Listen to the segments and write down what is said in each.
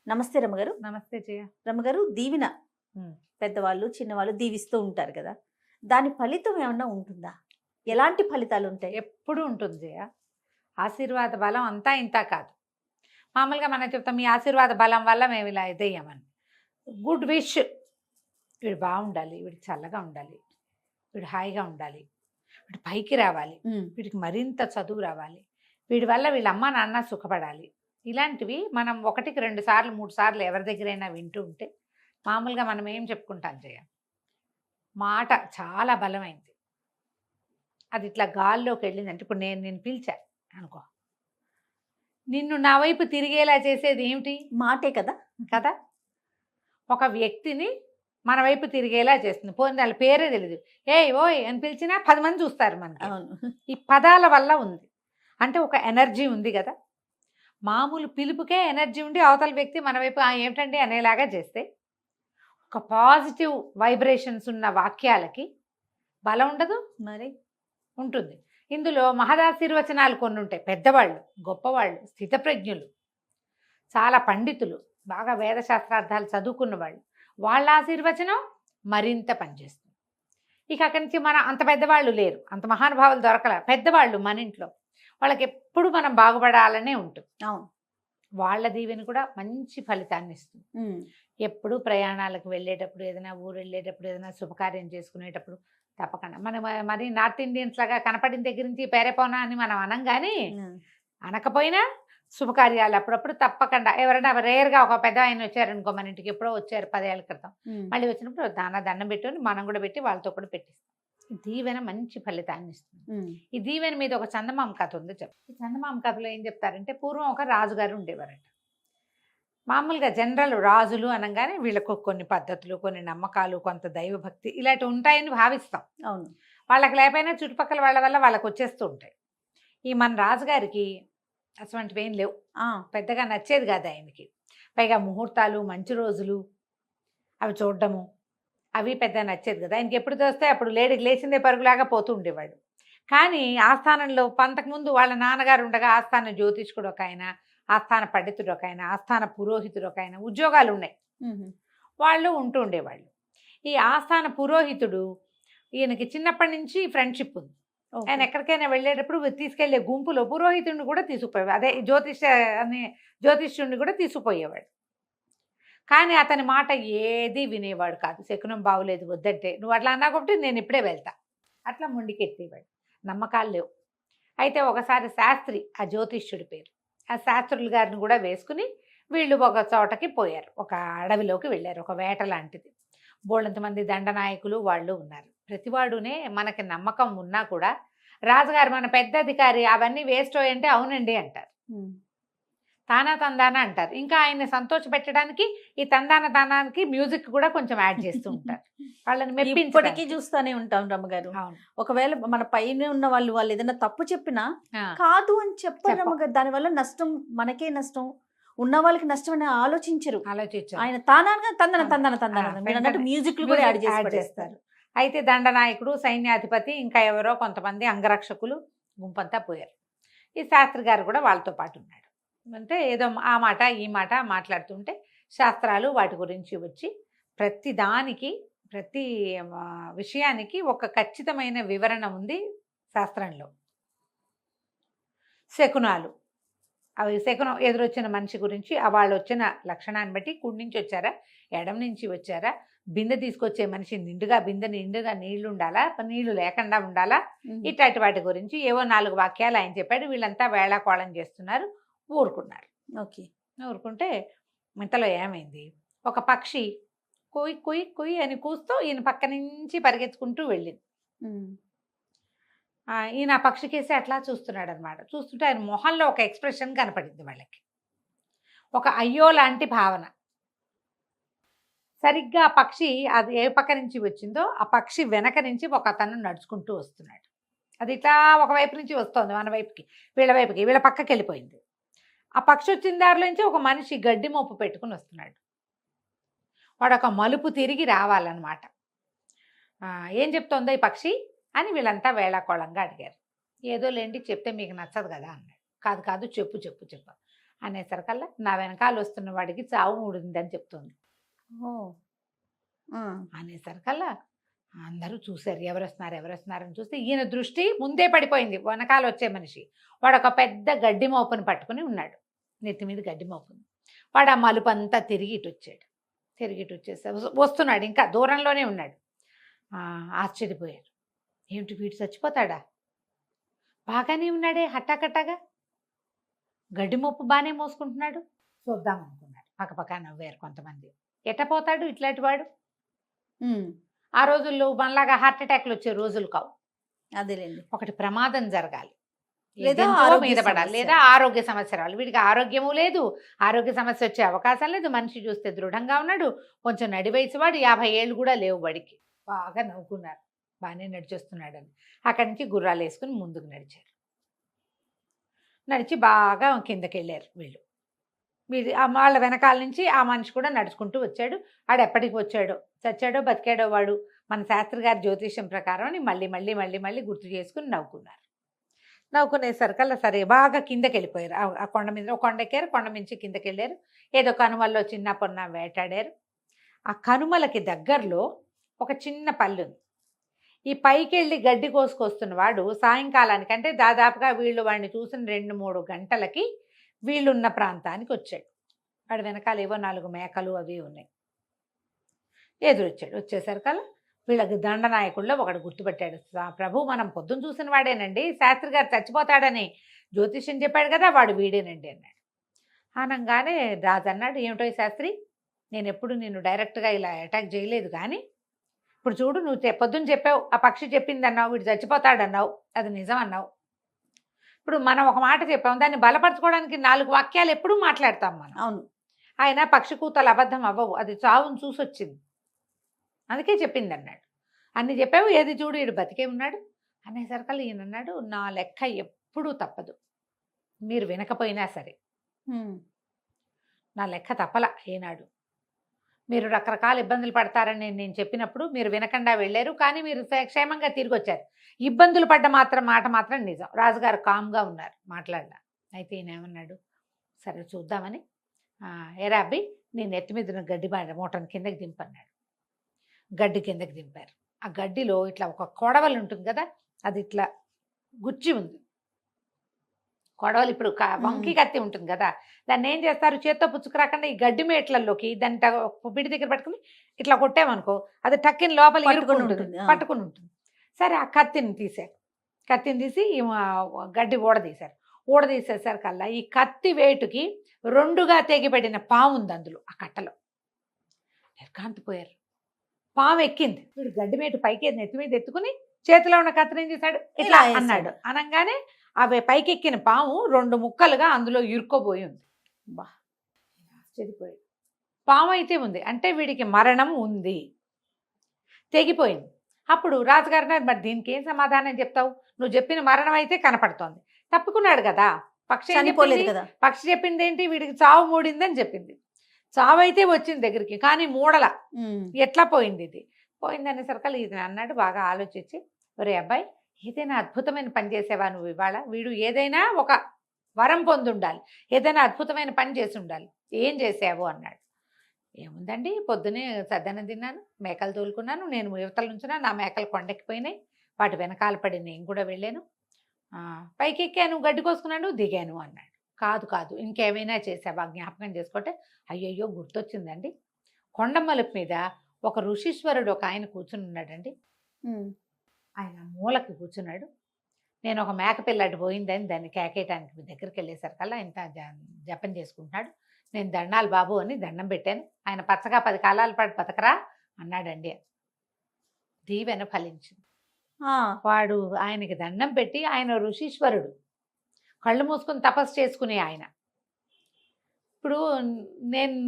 నమస్తే రమ్మగారు. నమస్తే జయ. రమ్మగారు, దీవెన హ్మ్. పెద్దవాళ్ళు, చిన్నవాళ్ళు దీవిస్తూ ఉంటారు కదా! దాని ఫలితం ఏమన్నా ఉంటుందా? ఎలాంటి ఫలితాలుంటాయి? ఎప్పుడు ఉంటుంది జయ. ఆశీర్వాద బలం అంతా ఇంతా కాదు. మామూలుగా మనం చెప్తాం మీ ఆశీర్వాద బలం వల్ల మేము ఇలా ఇదయ్యామని. గుడ్ విష్, వీడు బాగుండాలి, వీడికి చల్లగా ఉండాలి, వీడు హాయిగా ఉండాలి, వీడు పైకి రావాలి, వీడికి మరింత చదువు రావాలి, వీడి వల్ల వీళ్ళ అమ్మ నాన్న సుఖపడాలి. ఇలాంటివి మనం 1కి 2 సార్లు 3 సార్లు ఎవరి దగ్గరైనా వింటూ ఉంటే మామూలుగా మనం ఏం చెప్పుకుంటాం జయ, మాట చాలా బలమైంది. అది ఇట్లా గాల్లోకి వెళ్ళిందంటే ఇప్పుడు నేను పిలిచా అనుకో, నిన్ను నా వైపు తిరిగేలా చేసేది ఏమిటి? మాటే కదా! కదా. ఒక వ్యక్తిని మన వైపు తిరిగేలా చేస్తుంది. పోనీ వాళ్ళ పేరే తెలియదు, ఏయ్ ఓయ్ అని పిలిచినా 10 మంది చూస్తారు మనకి. అవును. ఈ పదాల వల్ల ఉంది. అంటే ఒక ఎనర్జీ ఉంది కదా. మామూలు పిలుపుకే ఎనర్జీ ఉండి అవతల వ్యక్తి మన వైపు ఏమిటండి అనేలాగా చేస్తే, ఒక పాజిటివ్ వైబ్రేషన్స్ ఉన్న వాక్యాలకి బలం ఉండదు మరి ఉంటుంది. ఇందులో మహదాశీర్వచనాలు కొన్ని ఉంటాయి. పెద్దవాళ్ళు, గొప్పవాళ్ళు, స్థితప్రజ్ఞులు, చాలా పండితులు, బాగా వేదశాస్త్రార్థాలు చదువుకున్న వాళ్ళు, వాళ్ళ ఆశీర్వచనం మరింత పనిచేస్తుంది. ఇక అక్కడి నుంచి మన అంత పెద్దవాళ్ళు లేరు, అంత మహానుభావులు దొరకల. పెద్దవాళ్ళు మన ఇంట్లో వాళ్ళకి ఎప్పుడు మనం బాగుపడాలనే ఉంటుంది. అవును. వాళ్ళ వాళ్ళ దీవెన కూడా మంచి ఫలితాన్ని ఇస్తుంది. ఎప్పుడు ప్రయాణాలకు వెళ్ళేటప్పుడు, ఏదైనా ఊరు వెళ్ళేటప్పుడు, ఏదైనా శుభకార్యం చేసుకునేటప్పుడు తప్పకుండా మనం మరి నార్త్ ఇండియన్స్ లాగా కనపడిన దగ్గర నుంచి పేరేపోనా అని మనం అనం, కానీ అనకపోయినా శుభకార్యాలు అప్పుడప్పుడు తప్పకుండా ఎవరైనా రేర్గా ఒక పెద్ద ఆయన వచ్చారనుకో మన ఇంటికి, ఎప్పుడో వచ్చారు 10 ఏళ్ల క్రితం, మళ్ళీ వచ్చినప్పుడు దండం పెట్టుకొని మనం కూడా పెట్టి వాళ్ళతో కూడా పెట్టిస్తాం. ఈ దీవెన మంచి ఫలితాన్ని ఇస్తుంది. ఈ దీవెన మీద ఒక చందమామ కథ ఉంది చెప్తాను. ఈ చందమామ కథలో ఏం చెప్తారంటే, పూర్వం ఒక రాజుగారు ఉండేవారట. మామూలుగా జనరల్ రాజులు అనగానే వీళ్ళకు కొన్ని పద్ధతులు, కొన్ని నమ్మకాలు, కొంత దైవభక్తి ఇలాంటివి ఉంటాయని భావిస్తాం. అవును. వాళ్ళకి లేకపోయినా చుట్టుపక్కల వాళ్ళ వల్ల వాళ్ళకి వచ్చేస్తూ ఉంటాయి. ఈ మన రాజుగారికి అటువంటివి ఏం లేవు. పెద్దగా నచ్చేది కాదు ఆయనకి. పైగా ముహూర్తాలు, మంచి రోజులు అవి చూడడము అవి పెద్ద నచ్చేది కదా. ఆయనకి ఎప్పుడు తోస్తే అప్పుడు లేచిందే పరుగులాగా పోతూ ఉండేవాడు. కానీ ఆస్థానంలో అంతకుముందు వాళ్ళ నాన్నగారు ఉండగా ఆస్థాన జ్యోతిష్కుడు ఒక ఆయన, ఆస్థాన పండితుడు ఒక ఆయన, ఆస్థాన పురోహితుడు ఒక ఆయన, ఉద్యోగాలు ఉన్నాయి, వాళ్ళు ఉంటూ ఉండేవాళ్ళు. ఈ ఆస్థాన పురోహితుడు ఈయనకి చిన్నప్పటి నుంచి ఫ్రెండ్షిప్ ఉంది. ఆయన ఎక్కడికైనా వెళ్ళేటప్పుడు తీసుకెళ్లే గుంపులో పురోహితుడిని కూడా తీసుకుపోయేవాడు. అదే జ్యోతిష్యుడిని కూడా తీసుకుపోయేవాడు. కానీ అతని మాట ఏది వినేవాడు కాదు. శకునం బాగులేదు వద్దంటే, నువ్వు అట్లా అన్నా కాబట్టి నేను ఇప్పుడే వెళ్తా, అట్లా మొండికెత్తేవాడు. నమ్మకాలు లేవు. అయితే ఒకసారి శాస్త్రి, ఆ జ్యోతిష్యుడి పేరు, ఆ శాస్త్రుల గారిని కూడా వేసుకుని వీళ్ళు ఒక చోటకి పోయారు. ఒక అడవిలోకి వెళ్ళారు. ఒక వేట లాంటిది. బోళ్ళంతమంది దండనాయకులు వాళ్ళు ఉన్నారు. ప్రతివాడునే మనకి నమ్మకం ఉన్నా కూడా రాజుగారు మన పెద్ద అధికారి అవన్నీ వేస్ట్ అంటే అవునండి అంటారు, తానా తందానా అంటారు. ఇంకా ఆయన్ని సంతోష పెట్టడానికి ఈ తందానానికి మ్యూజిక్ కూడా కొంచెం యాడ్ చేస్తూ ఉంటారు. వాళ్ళని ఇప్పటికీ చూస్తూనే ఉంటాం రమ్మగారు. ఒకవేళ మన పైన ఉన్న వాళ్ళు ఏదైనా తప్పు చెప్పినా కాదు అని చెప్పారు రమ్మగారు. దానివల్ల నష్టం మనకే నష్టం, ఉన్న వాళ్ళకి నష్టం అని ఆలోచించరు. ఆయన తానాగా తందన మ్యూజిక్ కూడా యాడ్ చేస్తారు. అయితే దండనాయకుడు, సైన్యాధిపతి, ఇంకా ఎవరో కొంతమంది అంగరక్షకులు గుంపంతా పోయారు. ఈ శాస్త్రి గారు కూడా వాళ్ళతో పాటు ఉన్నాడు. అంటే ఏదో ఆ మాట ఈ మాట మాట్లాడుతుంటే శాస్త్రాలు వాటి గురించి వచ్చి ప్రతి దానికి, ప్రతి విషయానికి ఒక ఖచ్చితమైన వివరణ ఉంది శాస్త్రంలో. శకునాలు, అవి శకునం ఎదురొచ్చిన మనిషి గురించి, వాళ్ళు వచ్చిన లక్షణాన్ని బట్టి కుడి నుంచి వచ్చారా, ఎడం నుంచి వచ్చారా, బిందె తీసుకొచ్చే మనిషి నిండుగా నీళ్లు ఉండాలా, నీళ్లు లేకుండా ఉండాలా, ఇట్లాంటి వాటి గురించి ఏవో 4 వాక్యాలు ఆయన చెప్పాడు. వీళ్ళంతా వేళాకోళం చేస్తున్నారు, ఊరుకున్నారు. ఊరుకుంటే ఇంతలో ఏమైంది, ఒక పక్షి కుయ్ కుయ్ కుయ్ అని కూస్తూ ఈయన పక్క నుంచి పరిగెత్తుకుంటూ వెళ్ళింది. ఈయన ఆ పక్షికేసి అట్లా చూస్తున్నాడు అనమాట. చూస్తుంటే ఆయన మొహంలో ఒక ఎక్స్ప్రెషన్ కనపడింది వాళ్ళకి, ఒక అయ్యో లాంటి భావన. సరిగ్గా ఆ పక్షి అది ఏ పక్క నుంచి వచ్చిందో ఆ పక్షి వెనక నుంచి ఒక అతను నడుచుకుంటూ వస్తున్నాడు. అది ఇట్లా ఒకవైపు నుంచి వస్తుంది మన వైపుకి, వీళ్ళ పక్కకి వెళ్ళిపోయింది. ఆ పక్షి వచ్చిన దారిలోంచి ఒక మనిషి గడ్డి మోపు పెట్టుకుని వస్తున్నాడు. వాడు ఒక మలుపు తిరిగి రావాలన్నమాట. ఏం చెప్తోందో ఈ పక్షి అని వీళ్ళంతా వేళాకోళంగా అడిగారు. ఏదో లేండి చెప్తే మీకు నచ్చదు కదా అన్నాడు. కాదు చెప్పు. అనేసరికల్లా నా వెనకాల వస్తున్న వాడికి చావు మూడిందని చెప్తుంది. ఓ అనేసరికల్లా అందరూ చూశారు, ఎవరు వస్తున్నారని చూస్తే ఈయన దృష్టి ముందే పడిపోయింది వెనకాల వచ్చే మనిషి. వాడు ఒక పెద్ద గడ్డి మోపుని పట్టుకుని ఉన్నాడు, నెత్తి మీద గడ్డి మోపుని. వాడు ఆ మలుపు అంతా తిరిగి ఇటు వచ్చేసి వస్తున్నాడు, ఇంకా దూరంలోనే ఉన్నాడు. ఆశ్చర్యపోయారు, ఏమిటి వీడు చచ్చిపోతాడా, బాగానే ఉన్నాడే హట్టాకట్టాగా, గడ్డి మోపు బాగానే మోసుకుంటున్నాడు, చూద్దాం అనుకున్నాడు. పక్కపక్క నవ్వారు కొంతమంది. ఎట్టపోతాడు ఇట్లాంటి వాడు? ఆ రోజుల్లో మనలాగా హార్ట్ అటాక్లు వచ్చే రోజులు కావు. అదేలేండి. ఒకటి ప్రమాదం జరగాలి, లేదా మీద పడాలి, లేదా ఆరోగ్య సమస్య రావాలి. వీడికి ఆరోగ్యము లేదు, ఆరోగ్య సమస్య వచ్చే అవకాశం లేదు. మనిషి చూస్తే దృఢంగా ఉన్నాడు, కొంచెం నడి వయసు వాడు, 50 ఏళ్ళు కూడా లేవు వాడికి. బాగా నవ్వుకున్నారు, బాగానే నడిచొస్తున్నాడని. అక్కడి నుంచి గుర్రాలు వేసుకుని ముందుకు నడిచారు. నడిచి బాగా కిందకి వెళ్ళారు వీళ్ళు. వాళ్ళ వెనకాల నుంచి ఆ మనిషి కూడా నడుచుకుంటూ వచ్చాడు. ఆడు ఎప్పటికి వచ్చాడో, చచ్చాడో బతికాడో వాడు, మన శాస్త్రి గారి జ్యోతిష్యం ప్రకారం అని మళ్ళీ మళ్ళీ మళ్ళీ మళ్ళీ గుర్తు చేసుకుని నవ్వుకున్నారు. నవ్వుకునేసరికల్లా సరే బాగా కిందకి వెళ్ళిపోయారు. ఆ కొండ మీద కొండ ఎక్కారు, కొండ మించి కిందకి వెళ్ళారు. ఏదో కనుమల్లో చిన్న పొన్న వేటాడారు. ఆ కనుమలకి దగ్గరలో ఒక చిన్న పల్లి ఉంది. ఈ పైకి వెళ్ళి గడ్డి కోసుకొస్తున్న వాడు సాయంకాలానికి, అంటే దాదాపుగా వీళ్ళు వాడిని చూసిన 2-3 గంటలకి వీళ్ళున్న ప్రాంతానికి వచ్చాడు. వాడి వెనకాల ఏవో 4 మేకలు అవి ఉన్నాయి. ఎదురొచ్చాడు. వచ్చేసరికల్లా వీళ్ళకి దండనాయకుల్లో ఒకడు గుర్తుపెట్టాడు. ప్రభు, మనం పొద్దున్న చూసిన వాడేనండి, శాస్త్రి గారు చచ్చిపోతాడని జ్యోతిష్యం చెప్పాడు కదా, వాడు వీడేనండి అన్నాడు. అనగానే రాజు అన్నాడు, ఏమిటో శాస్త్రి, నేను ఎప్పుడు నిన్ను డైరెక్ట్గా ఇలా అటాక్ చేయలేదు, కానీ ఇప్పుడు చూడు, నువ్వు పొద్దున్న చెప్పావు, ఆ పక్షి చెప్పింది అన్నావు, వీడు చచ్చిపోతాడన్నావు, అది నిజం అన్నావు. ఇప్పుడు మనం ఒక మాట చెప్పాము, దాన్ని బలపరచుకోవడానికి 4 వాక్యాలు ఎప్పుడూ మాట్లాడతాం మనం. అవును. ఆయన పక్షి కూతలు అబద్ధం అవ్వవు, అది చావును చూసొచ్చింది, అందుకే చెప్పింది అన్నాడు. అన్ని చెప్పావు, ఏది చూడు వీడు బతికే ఉన్నాడు అనేసరికల్లా ఈయన అన్నాడు, నా లెక్క ఎప్పుడూ తప్పదు, మీరు వినకపోయినా సరే నా లెక్క తప్పల ఏనాడు. మీరు రకరకాల ఇబ్బందులు పడతారని నేను చెప్పినప్పుడు మీరు వినకుండా వెళ్ళారు, కానీ మీరు క్షేమంగా తిరిగి వచ్చారు. ఇబ్బందులు పడ్డ మాట మాత్రం నిజం. రాజుగారు కామ్గా ఉన్నారు, మాట్లాడలా. అయితే ఈయన ఏమన్నాడు, సరే చూద్దామని, ఏరా అబ్బి నేను ఎత్తి మీద గడ్డి మూటను కిందకి దింపన్నాడు. గడ్డి కిందకి దింపారు. ఆ గడ్డిలో ఇట్లా ఒక కొడవలి ఉంటుంది కదా, అది ఇట్లా గుచ్చి ఉంది. కొడవలి ఇప్పుడు వంకి కత్తి ఉంటుంది కదా, దాన్ని ఏం చేస్తారు, చేత్తో పుచ్చుకురాకుండా ఈ గడ్డి మేట్లలోకి దాన్ని బిడి దగ్గర పట్టుకుని ఇట్లా కొట్టామనుకో, అది టక్కిన లోపల పట్టుకుని ఉంటుంది. సరే ఆ కత్తిని తీశారు, కత్తిని తీసి గడ్డి ఊడదీసేసరికల్లా ఈ కత్తి వేటుకి 2గా తెగిపడిన పాము ఉంది అందులో, ఆ కట్టలో. నిర్ఘాంతపోయారు. పాము ఎక్కింది, వీడు గడ్డి మేటు పైకి నెత్తి మీద ఎత్తుకుని చేతిలో ఉన్న కత్తిని ఏం చేశాడు, ఇట్లా అన్నాడు. అనగానే అవి పైకెక్కిన పాము 2 ముక్కలుగా అందులో ఇరుక్కోబోయి ఉంది. బా, ఆశ్చర్యపోయాడు. పాము అయితే ఉంది అంటే వీడికి మరణం ఉంది, తెగిపోయింది. అప్పుడు రాజుగారు, మరి దీనికి ఏం సమాధానం చెప్తావు, నువ్వు చెప్పిన మరణం అయితే కనపడుతోంది, తప్పుకున్నాడు కదా, పక్షి చెప్పింది ఏంటి, వీడికి చావు మూడిందని చెప్పింది. చావు అయితే వచ్చింది దగ్గరికి, కానీ మూడల ఎట్లా పోయింది, ఇది పోయింది అనేసరికి ఇది అన్నాడు. బాగా ఆలోచించి, ఒరే అబ్బాయి, ఏదైనా అద్భుతమైన పని చేసేవా నువ్వు ఇవాళ, వీడు ఏదైనా ఒక వరం పొంది ఉండాలి, ఏదైనా అద్భుతమైన పని చేసి ఉండాలి, ఏం చేసావు అన్నాడు. ఏముందండి, పొద్దునే సద్దనం తిన్నాను, మేకలు తోలుకున్నాను, నేను యువతల నుంచున్నా, నా మేకలు కొండెక్కిపోయినాయి, వాటి వెనకాల పడి నేను కూడా వెళ్ళాను, పైకి ఎక్కాను, గడ్డి కోసుకున్నాను, దిగాను అన్నాడు. కాదు ఇంకేమైనా చేసావా జ్ఞాపకం చేసుకుంటే, అయ్యయ్యో గుర్తొచ్చిందండి, కొండమలుపు మీద ఒక ఋషీశ్వరుడు ఒక ఆయన కూర్చుని ఉన్నాడండి, ఆయన మూలకి కూర్చున్నాడు. నేను ఒక మేకపిల్ల అటు పోయిందని దాన్ని కేకేయటానికి దగ్గరికి వెళ్ళేసరికల్లా ఇంత జపం చేసుకుంటున్నాడు. నేను దండాలు బాబు అని దండం పెట్టాను. ఆయన పచ్చగా 10 కాలాల పాటు బతకరా అన్నాడండి. దీవెన ఫలించింది. వాడు ఆయనకి దండం పెట్టి, ఆయన ఋషీశ్వరుడు, కళ్ళు మూసుకొని తపస్సు చేసుకునే ఆయన. ఇప్పుడు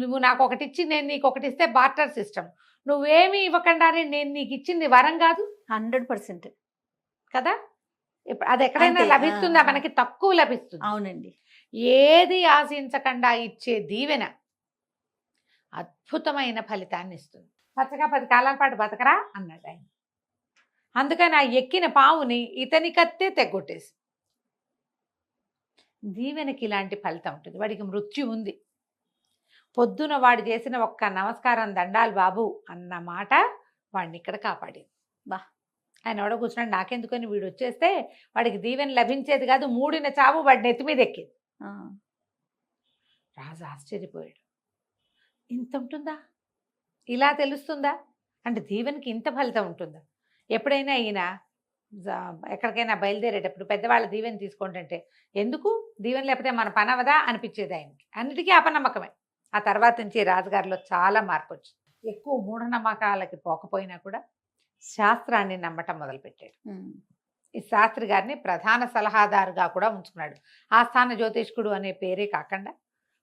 నువ్వు నాకు ఒకటి ఇచ్చి నేను నీకు ఒకటి ఇస్తే బార్టర్ సిస్టమ్, నువ్వేమీ ఇవ్వకుండానే నేను నీకు ఇచ్చింది వరం కాదు, 100% కదా. ఇప్పుడు అది ఎక్కడైనా లభిస్తుందా, మనకి తక్కువ లభిస్తుంది. అవునండి. ఏది ఆశించకుండా ఇచ్చే దీవెన అద్భుతమైన ఫలితాన్ని ఇస్తుంది. పచ్చగా 10 కాలాల పాటు బతకరా అన్నాడు ఆయన. అందుకని ఆ ఎక్కిన పావుని ఇతని కత్తే తెగొట్టేసి, దీవెనకి ఇలాంటి ఫలితం ఉంటుంది. వాడికి మృత్యు ఉంది, పొద్దున వాడు చేసిన ఒక్క నమస్కారం దండాలు బాబు అన్న మాట వాడిని ఇక్కడ కాపాడింది. బా ఆయన ఎవడో కూర్చున్నాడు, నాకెందుకని వీడు వచ్చేస్తే వాడికి దీవెన లభించేది కాదు, మూడిన చావు వాడి నెత్తి మీద ఎక్కింది. రాజు ఆశ్చర్యపోయాడు, ఇంత ఉంటుందా, ఇలా తెలుస్తుందా, అంటే దీవెనకి ఇంత ఫలితం ఉంటుందా. ఎప్పుడైనా ఈయన ఎక్కడికైనా బయలుదేరేటప్పుడు పెద్దవాళ్ళ దీవెన తీసుకోండి అంటే, ఎందుకు దీవెన లేకపోతే మన పని అవదా అనిపించేది ఆయనకి. అన్నిటికీ అపనమ్మకమే. ఆ తర్వాత నుంచి రాజుగారిలో చాలా మార్పు వచ్చింది. ఎక్కువ మూఢనమ్మకాలకి పోకపోయినా కూడా శాస్త్రాన్ని నమ్మటం మొదలుపెట్టాడు. ఈ శాస్త్రి గారిని ప్రధాన సలహాదారుగా కూడా ఉంచుకున్నాడు. ఆస్థాన జ్యోతిష్కుడు అనే పేరే కాకుండా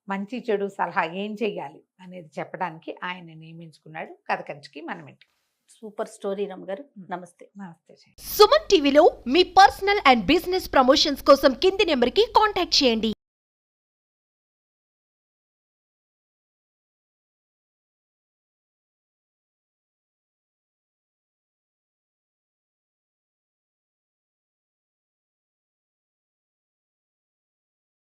మంచి చెడు సలహా ఏం చెయ్యాలి అనేది చెప్పడానికి ఆయన నియమించుకున్నాడు. కథ కంచికి మనం ఇంటికి. సూపర్ స్టోరీ రమ్మగారు. నమస్తే. నమస్తే. సుమన్ టీవీలో మీ పర్సనల్ అండ్ బిజినెస్ ప్రమోషన్స్ కోసం కింది నెంబర్కి కాంటాక్ట్ చేయండి.